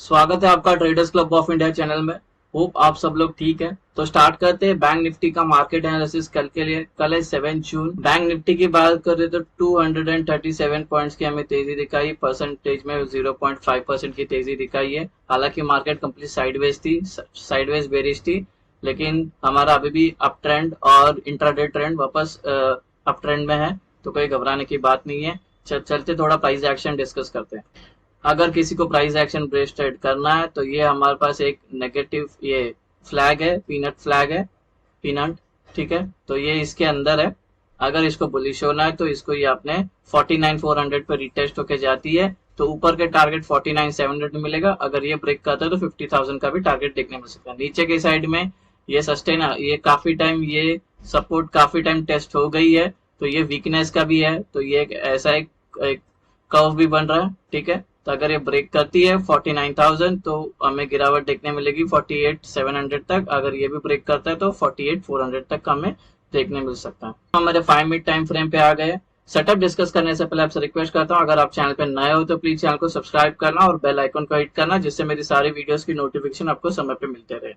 स्वागत है आपका traders club of India channel में। होप आप सब लोग ठीक है। तो स्टार्ट करते हैं बैंक निफ्टी का मार्केट एनालिसिस कल के लिए। कल है 7 जून। बैंक निफ्टी की बात करें तो 237 पॉइंट्स की हमें तेजी दिखाई, परसेंटेज में 0.5% की तेजी दिखाई है। हालांकि मार्केट कंप्लीट साइडवेज थी, साइडवेज बेरिश थी, लेकिन हमारा अभी भी अप ट्रेंड और इंट्राडे ट्रेंड वापस अप ट्रेंड में है, तो कोई घबराने की बात नहीं है। चलते थोड़ा प्राइस एक्शन डिस्कस करते हैं। अगर किसी को प्राइस एक्शन ब्रेस ट्रेड करना है तो ये हमारे पास एक नेगेटिव ये फ्लैग है, पीनट फ्लैग है, पीनट, ठीक है। तो ये इसके अंदर है। अगर इसको बुलिश होना है तो इसको ये अपने 49,400 पर रिटेस्ट होके जाती है, तो ऊपर के टारगेट 49,700 मिलेगा। अगर ये ब्रेक करता है तो 50,000 का भी टारगेट देखने मिल सकता है। नीचे की साइड में ये सस्टेन, ये काफी टाइम, ये सपोर्ट काफी टाइम टेस्ट हो गई है, तो ये वीकनेस का भी है। तो ये ऐसा एक कर्व भी बन रहा है, ठीक है। तो अगर ये ब्रेक करती है 49,000 तो हमें गिरावट देखने मिलेगी 48,700 तक। अगर ये भी ब्रेक करता है तो 48,400 तक हमें देखने मिल सकता है। हमारे 5 मिनट टाइम फ्रेम पे आ गए। सेटअप डिस्कस करने से पहले आपसे रिक्वेस्ट करता हूँ, अगर आप चैनल पे नए हो तो प्लीज चैनल को सब्सक्राइब करना और बेल आइकन को हिट करना, जिससे मेरी सारी वीडियोस की नोटिफिकेशन आपको समय पे मिलते रहे।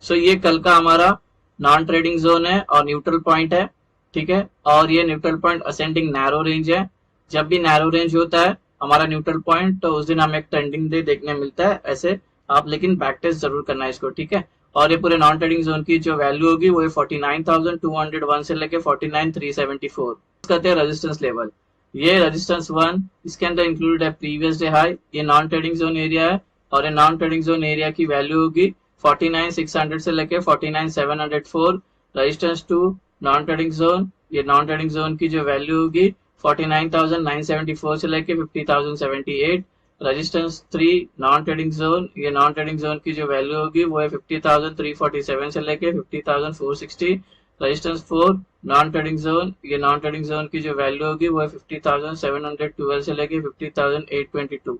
सो ये कल का हमारा नॉन ट्रेडिंग जोन है और न्यूट्रल पॉइंट है, ठीक है। और ये neutral point ascending narrow range है। जब भी नैरो रेंज होता है हमारा न्यूट्रल पॉइंट, तो उस दिन हमें एक ट्रेंडिंग डे देखने मिलता है ऐसे। आप लेकिन बैक टेस्ट जरूर करना है इसको, ठीक है। और ये पूरे नॉन ट्रेडिंग जोन की जो वैल्यू होगी वो 49,201 से लेके 49,374 करते हैं रेजिस्टेंस लेवल। ये रेजिस्टेंस 1, इसके अंदर इंक्लूडेड है प्रीवियस डे हाई। ये नॉन ट्रेडिंग जोन एरिया है और ये नॉन ट्रेडिंग जोन एरिया की वैल्यू होगी 49,600 से लेके 49,704। रेजिस्टेंस 2 नॉन ट्रेडिंग जोन, ये नॉन ट्रेडिंग जोन की जो वैल्यू होगी 49,974 से लेके 50,078। रेजिस्टेंस 3 नॉन ट्रेडिंग जोन, ये नॉन ट्रेडिंग जोन की जो वैल्यू होगी वो है 50,347 से लेके 50,460। रेजिस्टेंस 4 नॉन ट्रेडिंग जोन, ये नॉन ट्रेडिंग जोन की जो वैल्यू होगी वो है 50,712 से लेके 50,822।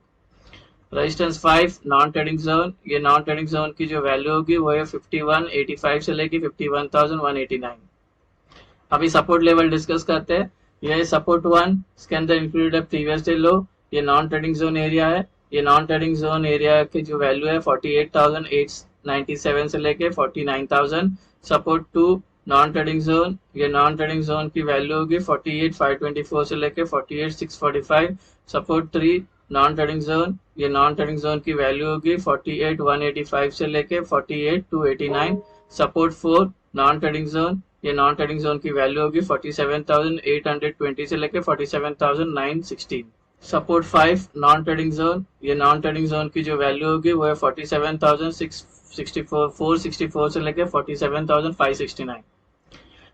रेजिस्टेंस 5 नॉन ट्रेडिंग जोन, ये नॉन ट्रेडिंग जोन की जो वैल्यू होगी वो है 5185 से लेके 51,189। अभी सपोर्ट लेवल डिस्कस करते हैं। ये सपोर्ट 1, इसके अंदर इंक्लूडेड है प्रीवियस डे लो। ये नॉन ट्रेडिंग जोन एरिया है। ये नॉन ट्रेडिंग जोन एरिया की जो वैल्यू है 48,897 से लेके 49,000। सपोर्ट 2 नॉन ट्रेडिंग जोन, ये नॉन ट्रेडिंग जोन की वैल्यू होगी 48,524 से लेके 48,645। सपोर्ट 3 नॉन ट्रेडिंग जोन, ये नॉन ट्रेडिंग जोन की वैल्यू होगी 48,185 से लेके 48,289। सपोर्ट 4 नॉन ट्रेडिंग जोन, ये नॉन ट्रेडिंग जोन की वैल्यू होगी 47,820 से लेके 47,916। सपोर्ट 5 नॉन ट्रेडिंग जोन, ये नॉन ट्रेडिंग जोन की जो वैल्यू होगी वो है 47,464 से लेके 47,569।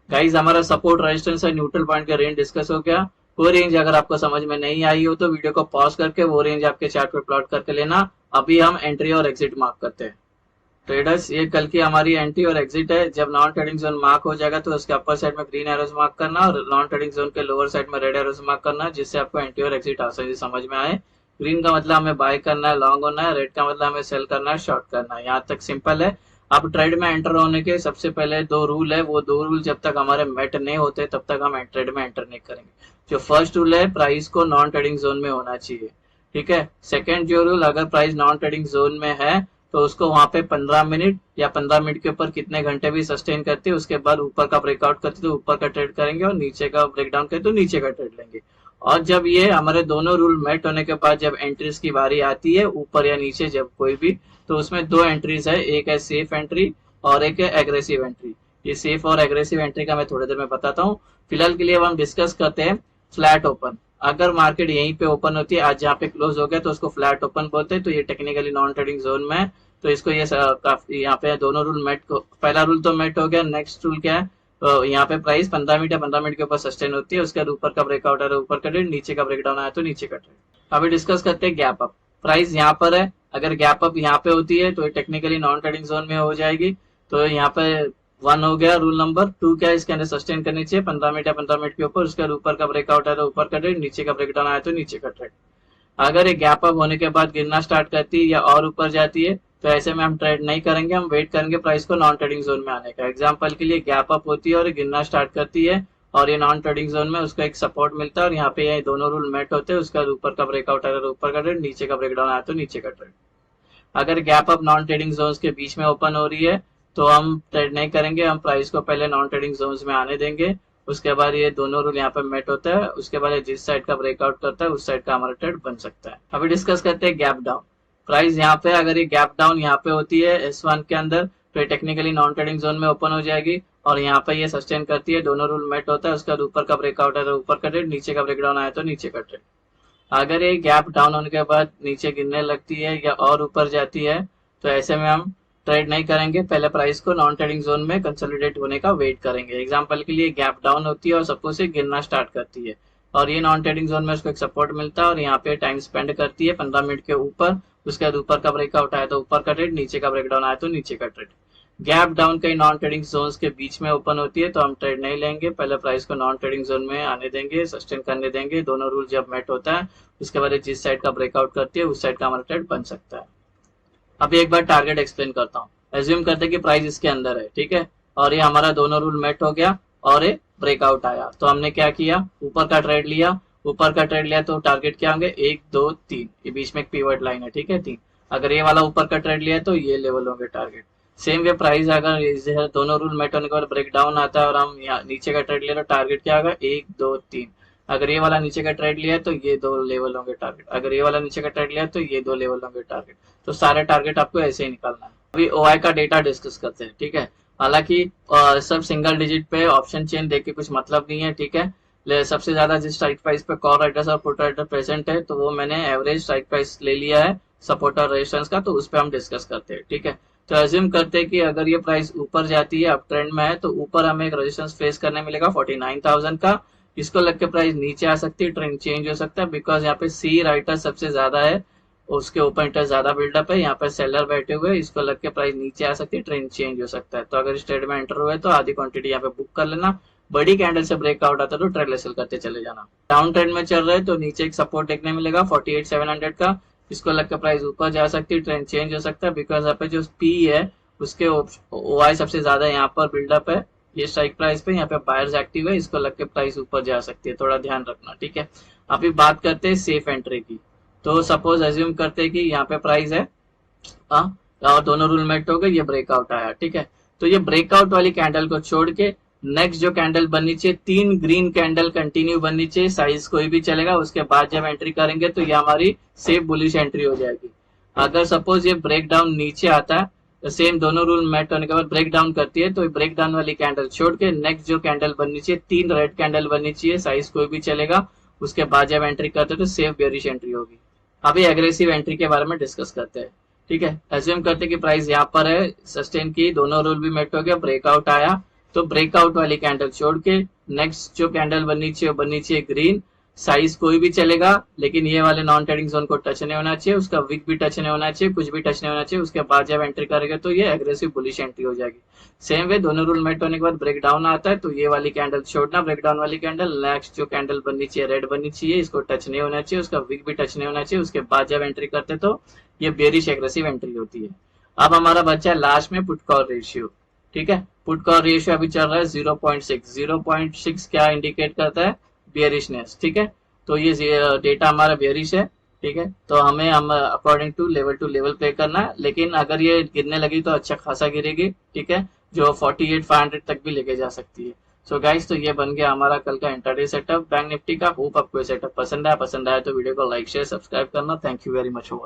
गाइज हमारा सपोर्ट रेजिस्टेंस और न्यूट्रल पॉइंट का रेंज डिस्कस हो गया। वो रेंज अगर आपको समझ में नहीं आई हो तो वीडियो को पॉज करके वो रेंज आपके चार्ट पे प्लॉट करके लेना। अभी हम एंट्री और एग्जिट मार्क करते हैं। ट्रेडर्स, ये कल की हमारी एंट्री और एग्जिट है। जब नॉन ट्रेडिंग जोन मार्क हो जाएगा तो उसके अपर साइड में ग्रीन एरोज मार्क करना और नॉन ट्रेडिंग जोन के लोअर साइड में रेड एरोज मार्क करना, जिससे आपको एंट्री और एग्जिट आसानी से समझ में आए। ग्रीन का मतलब हमें बाय करना है, लॉन्ग होना है। रेड का मतलब हमें सेल करना है, शॉर्ट करना है। यहाँ तक सिंपल है। अब ट्रेड में एंटर होने के सबसे पहले 2 रूल है। वो 2 रूल जब तक हमारे मेट नहीं होते तब तक हम ट्रेड में एंटर नहीं करेंगे। जो फर्स्ट रूल है, प्राइस को नॉन ट्रेडिंग जोन में होना चाहिए, ठीक है। सेकेंड जो रूल, अगर प्राइस नॉन ट्रेडिंग जोन में है तो उसको वहां पे 15 मिनट या 15 मिनट के ऊपर कितने घंटे भी सस्टेन करते हैं, उसके बाद ऊपर का ब्रेकआउट करते तो ऊपर का ट्रेड करेंगे और नीचे का ब्रेकडाउन करते तो नीचे का ट्रेड लेंगे। और जब ये हमारे दोनों रूल मेट होने के बाद जब एंट्रीज की बारी आती है, ऊपर या नीचे जब कोई भी, तो उसमें 2 एंट्रीज है। एक है सेफ एंट्री और एक है एग्रेसिव एंट्री। ये सेफ और एग्रेसिव एंट्री का मैं थोड़ी देर में बताता हूँ। फिलहाल के लिए हम डिस्कस करते हैं फ्लैट ओपन। अगर मार्केट यहीं पे ओपन होती है, आज जहाँ पे क्लोज हो गया, तो उसको फ्लैट ओपन बोलते हैं। तो ये टेक्निकली नॉन ट्रेडिंग जोन में है, तो इसको ये काफी, यहाँ पे दोनों रूल मेट को, पहला रूल तो मेट हो गया। नेक्स्ट रूल क्या है, तो यहाँ पे प्राइस 15 मिनट या 15 मिनट के ऊपर सस्टेन होती है, उसके बाद ऊपर का ब्रेकआउट है ऊपर का ट्रेड, नीचे का ब्रेकडाउन आया तो नीचे का ट्रेड। अभी डिस्कस करते हैं गैप अप। प्राइस यहाँ पर है, अगर गैप अप यहाँ पे होती है तो टेक्निकली नॉन ट्रेडिंग जोन में हो जाएगी। तो यहाँ पे 1 हो गया रूल नंबर 2। क्या इसके अंदर सस्टेन करनी चाहिए 15 मिनट या 15 मिनट के ऊपर, उसके बाद ऊपर का ब्रेकआउट है तो ऊपर का ट्रेड, नीचे का ब्रेकडाउन आया तो नीचे का ट्रेड। अगर ये गैप अप होने के बाद गिरना स्टार्ट करती है या और ऊपर जाती है तो ऐसे में हम ट्रेड नहीं करेंगे, हम वेट करेंगे प्राइस को नॉन ट्रेडिंग जोन में आने का। एग्जांपल के लिए गैप अप होती है और गिरना स्टार्ट करती है और ये नॉन ट्रेडिंग जोन में उसका एक सपोर्ट मिलता है और यहाँ पे ये दोनों रूल मेट होते हैं, उसका ऊपर का ब्रेकआउट आया तो ऊपर का ट्रेड, नीचे का ब्रेकडाउन आया तो नीचे का ट्रेड। अगर gap up non trading zones के बीच में ओपन हो रही है तो हम ट्रेड नहीं करेंगे, हम प्राइस को पहले नॉन ट्रेडिंग जोन्स में आने देंगे। उसके बाद ये दोनों रूल यहाँ पे मेट होता है, उसके बाद जिस साइड का ब्रेकआउट करता है उस साइड का हमारा ट्रेड बन सकता है। अभी डिस्कस करते हैं गैप डाउन। प्राइस यहाँ पे अगर ये गैप डाउन यहाँ पे होती है S1 के अंदर तो ये टेक्निकली नॉन ट्रेडिंग जोन में ओपन हो जाएगी और यहाँ पे ये सस्टेन करती है, दोनों रूल मेट होता है। उसके बाद ऊपर का ब्रेकआउट है तो ऊपर का ट्रेड, नीचे का ब्रेकडाउन आया तो नीचे का ट्रेड। अगर ये गैप डाउन होने के बाद नीचे गिरने लगती है या और ऊपर जाती है तो ऐसे में हम ट्रेड नहीं करेंगे, पहले प्राइस को नॉन ट्रेडिंग जोन में कंसोलिडेट होने का वेट करेंगे। एग्जांपल के लिए गैप डाउन होती है और सपोज से गिरना स्टार्ट करती है और ये नॉन ट्रेडिंग जोन में उसको एक सपोर्ट मिलता है और यहाँ पे टाइम स्पेंड करती है 15 मिनट के ऊपर। उसके बाद ऊपर का ब्रेकआउट आया तो ऊपर का ट्रेड, नीचे का ब्रेकडाउन आया तो नीचे का ट्रेड। गैप डाउन कई नॉन ट्रेडिंग जोन्स के बीच में ओपन होती है तो हम ट्रेड नहीं लेंगे, पहले प्राइस को नॉन ट्रेडिंग जोन में आने देंगे, सस्टेन करने देंगे। दोनों रूल जब मेट होता है उसके बाद जिस साइड का ब्रेकआउट करती है उस साइड का हमारा ट्रेड बन सकता है। अभी एक बार टारगेट एक्सप्लेन करता हूँ। एज्यूम करते हैं कि प्राइस इसके अंदर है, ठीक है, और ये हमारा दोनों रूल मेट हो गया और ये ब्रेकआउट आया तो हमने क्या किया, ऊपर का ट्रेड लिया। ऊपर का ट्रेड लिया तो टारगेट क्या होंगे, 1 2 3, ये बीच में एक पिवट लाइन है, ठीक है, 3। अगर ये वाला ऊपर का ट्रेड लिया तो ये लेवल होंगे टारगेट। सेम वे प्राइस अगर दोनों रूल मेट होने के बाद ब्रेक डाउन आता है और हम यहाँ नीचे का ट्रेड लिया तो टारगेट क्या होगा, 1 2 3। अगर ये वाला नीचे का ट्रेड लिया तो ये 2 लेवल होंगे टारगेट। अगर ये वाला नीचे का ट्रेड लिया तो ये 2 लेवल होंगे टारगेट। तो सारे टारगेट आपको ऐसे ही निकालना है। अभी OI का डेटा डिस्कस करते हैं, ठीक है। हालांकि सब सिंगल डिजिट पे ऑप्शन चेन देख के कुछ मतलब नहीं है, ठीक है। सबसे ज्यादा जिस स्ट्राइक प्राइस पे कॉल राइटर्स और पुट राइटर प्रेजेंट है तो वो मैंने एवरेज स्ट्राइक प्राइस ले लिया है सपोर्ट और रेजिस्टेंस का, तो उस पर हम डिस्कस करते हैं, ठीक है। तो एज्यूम करते हैं कि अगर ये प्राइस ऊपर जाती है, अप ट्रेंड में है, तो ऊपर हमें एक रेजिस्टेंस फेस करने मिलेगा 49,000 का। इसको लग के प्राइस नीचे आ सकती है, ट्रेंड चेंज हो सकता है, बिकॉज यहाँ पे सी राइटर सबसे ज्यादा है, उसके ऊपर इंटरेस्ट ज्यादा बिल्डअप है, यहाँ पे सेलर बैठे हुए, इसको लग के प्राइस नीचे आ सकती है, ट्रेंड चेंज हो सकता है। तो अगर इस ट्रेड में एंटर हुए तो आधी क्वांटिटी यहाँ पे बुक कर लेना। बड़ी कैंडल से ब्रेकआउट आता है तो ट्रेड लेसल करते चले जाना। डाउन ट्रेंड में चल रहे तो नीचे एक सपोर्ट देखने मिलेगा 48,700 का, इसको लग के प्राइस ऊपर जा सकती है, ट्रेंड चेंज हो सकता है, बिकॉज यहाँ पे जो पी है उसके OI सबसे ज्यादा यहाँ पर बिल्डअप है, ये स्ट्राइक प्राइस पे, यहाँ पे बायर्स एक्टिव है, इसको लग के प्राइस ऊपर जा सकती है, थोड़ा ध्यान रखना, ठीक है। अभी बात करते हैं सेफ एंट्री की। तो सपोज एज्यूम करते हैं कि यहाँ पे प्राइस है और दोनों रूल मेट हो गए, ये ब्रेकआउट आया, ठीक है। तो ये ब्रेकआउट वाली कैंडल को छोड़ के नेक्स्ट जो कैंडल बननी चाहिए, 3 ग्रीन कैंडल कंटिन्यू बननी चाहिए, साइज कोई भी चलेगा। उसके बाद जब एंट्री करेंगे तो ये हमारी सेफ बुलिश एंट्री हो जाएगी। अगर सपोज ये ब्रेक डाउन नीचे आता है तो सेम दोनों रूल मेट होने के बाद ब्रेक डाउन करती है, तो ब्रेक डाउन वाली कैंडल छोड़ के नेक्स्ट जो कैंडल बननी चाहिए, 3 रेड कैंडल बननी चाहिए, साइज कोई भी चलेगा। उसके बाद जब एंट्री करते हैं तो सेफ बेरिश एंट्री होगी। अभी एग्रेसिव एंट्री के बारे में डिस्कस करते हैं, ठीक है। एज्यूम करते हैं कि प्राइस यहाँ पर है, सस्टेन की, दोनों रूल भी मेट हो गया, ब्रेकआउट आया, तो ब्रेकआउट वाली कैंडल छोड़ के नेक्स्ट जो कैंडल बननी चाहिए ग्रीन, साइज कोई भी चलेगा, लेकिन ये वाले नॉन ट्रेडिंग जोन को टच नहीं होना चाहिए, उसका विक भी टच नहीं होना चाहिए, कुछ भी टच नहीं होना चाहिए। उसके बाद जब एंट्री करेगा तो ये एग्रेसिव बुलिश एंट्री हो जाएगी। सेम वे दोनों रूल मेट होने के बाद ब्रेक डाउन आता है तो ये वाली कैंडल छोड़ना, ब्रेक डाउन वाली कैंडल, नेक्स्ट जो कैंडल बननी चाहिए रेड बननी चाहिए, इसको टच नहीं होना चाहिए, उसका विक भी टच नहीं होना चाहिए। उसके बाद जब एंट्री करते तो ये बेरिश एग्रेसिव एंट्री होती है। अब हमारा बच्चा है लास्ट में पुट कॉल रेशियो, ठीक है। पुट कॉल रेशियो अभी चल रहा है 0.6। 0.6 क्या इंडिकेट करता है, बेरिशनेस, ठीक है। तो ये डेटा हमारा बेरिश है, ठीक है। तो हम अकॉर्डिंग टू लेवल प्ले करना है, लेकिन अगर ये गिरने लगी तो अच्छा खासा गिरेगी, ठीक है, जो 48,500 तक भी लेके जा सकती है। सो गाइस, तो ये बन गया हमारा कल का इंटरडे सेटअप बैंक निफ्टी का। होप आपको ये सेटअप पसंद आया तो वीडियो को लाइक शेयर सब्सक्राइब करना। Thank you very much.